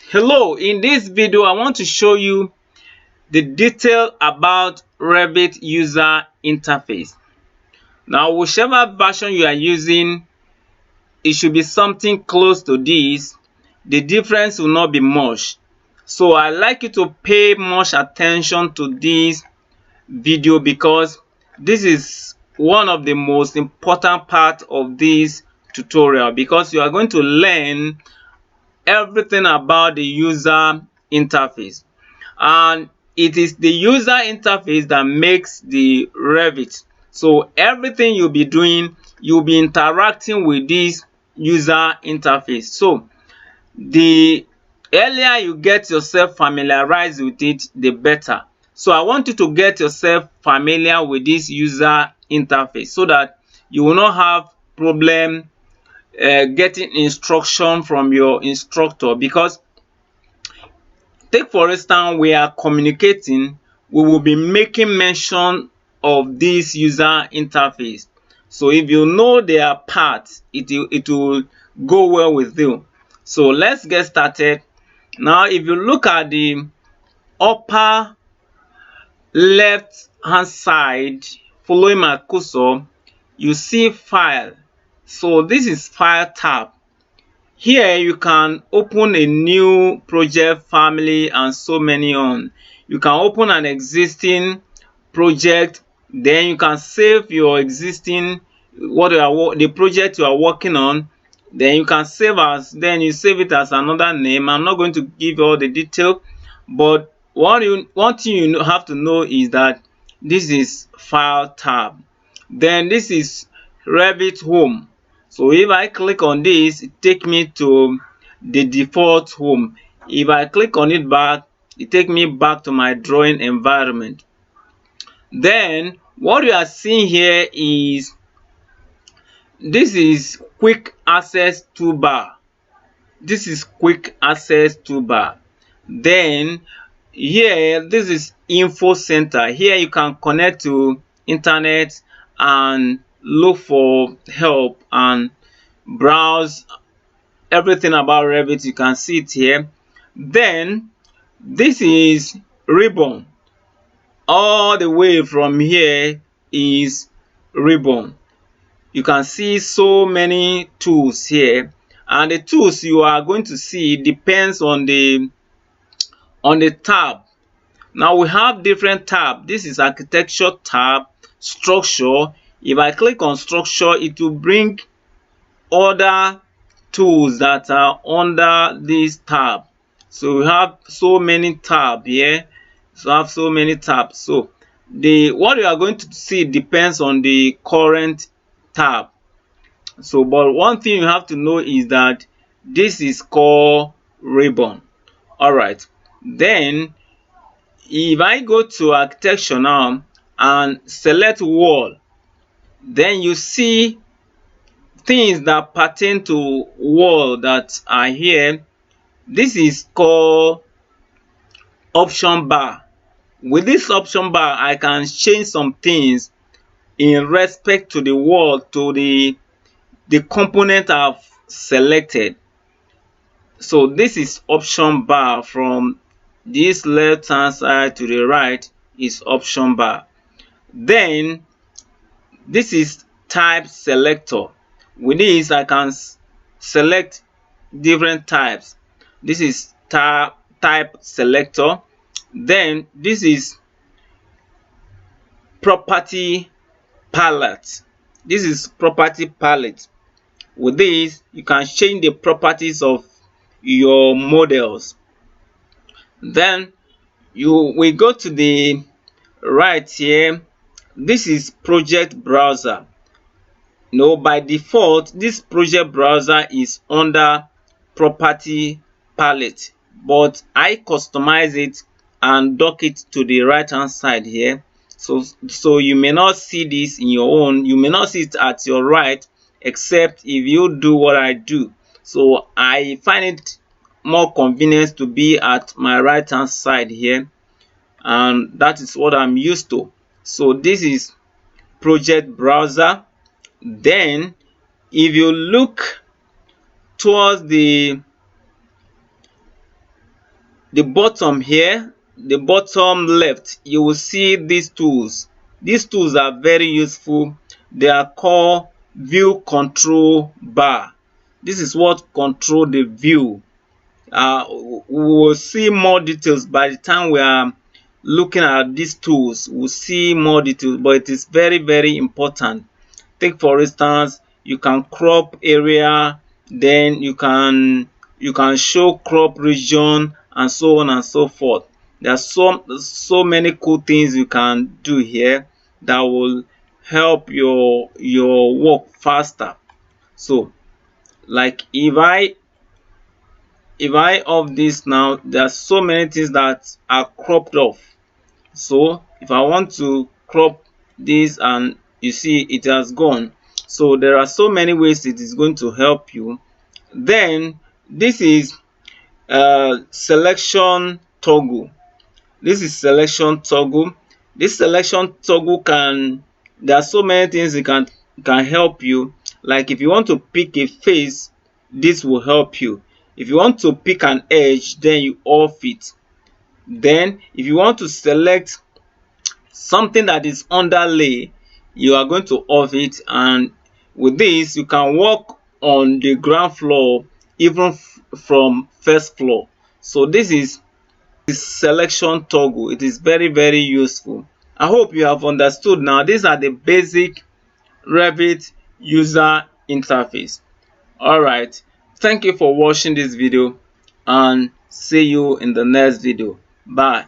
Hello, in this video I want to show you the detail about Revit user interface. Now, whichever version you are using, it should be something close to this. The difference will not be much. So I like you to pay much attention to this video because this is one of the most important part of this tutorial, because you are going to learn everything about the user interface, and it is the user interface that makes the Revit. So everything you'll be doing, you'll be interacting with this user interface. So the earlier you get yourself familiarized with it, the better. So I want you to get yourself familiar with this user interface so that you will not have problem getting instruction from your instructor. Because take for instance, we are communicating, we will be making mention of this user interface. So if you know their part, it will go well with you. So let's get started. Now, if you look at the upper left hand side following my cursor, you see file. So this is file tab. Here you can open a new project, family, and so many on. You can open an existing project, then you can save your existing the project you are working on. Then you can save as, then you save it as another name. I'm not going to give all the detail, but one thing you have to know is that this is file tab. Then this is Revit home. So if I click on this, it take me to the default home. If I click on it back, it take me back to my drawing environment. Then what you are seeing here is this is quick access toolbar. This is quick access toolbar. Then here, this is info center. Here you can connect to internet and look for help and browse everything about Revit. You can see it here. Then this is ribbon. All the way from here is ribbon. You can see so many tools here, and the tools you are going to see depends on the tab. Now we have different tab. This is architecture tab, structure. If I click on structure, it will bring other tools that are under this tab. So we have so many tabs here. So the what you are going to see depends on the current tab. So but one thing you have to know is that this is called ribbon. All right. Then if I go to architecture now and select wall, then you see things that pertain to wall that are here. This is called option bar. With this option bar, I can change some things in respect to the wall, to the component I've selected. So this is option bar. From this left hand side to the right is option bar. Then this is type selector. With this, I can select different types. This is type selector. Then this is property palette. This is property palette. With this, you can change the properties of your models. Then we go to the right here. This is project browser. No, by default, this project browser is under property palette, but I customize it and dock it to the right hand side here. So you may not see this in your own, you may not see it at your right, except if you do what I do. So I find it more convenient to be at my right hand side here, and that is what I'm used to. So this is project browser. Then if you look towards the the bottom here, the bottom left, you will see these tools. These tools are very useful. They are called view control bar. This is what control the view. We will see more details by the time we are looking at these tools. We'll see more details, but it is very important. Take for instance, you can crop area, then you can show crop region, and so on and so forth. There are so many cool things you can do here that will help your work faster. So like if I off this now, there are so many things that are cropped off. So if I want to crop this, and you see it has gone. So there are so many ways it is going to help you. Then this is selection toggle. This is selection toggle. This selection toggle there are so many things it can help you. Like if you want to pick a face, this will help you. If you want to pick an edge, then you off it. Then if you want to select something that is underlay, you are going to off it. And with this, you can work on the ground floor even from first floor. So this is selection toggle. It is very useful. I hope you have understood now. These are the basic Revit user interface. Alright, thank you for watching this video, and see you in the next video. Bye.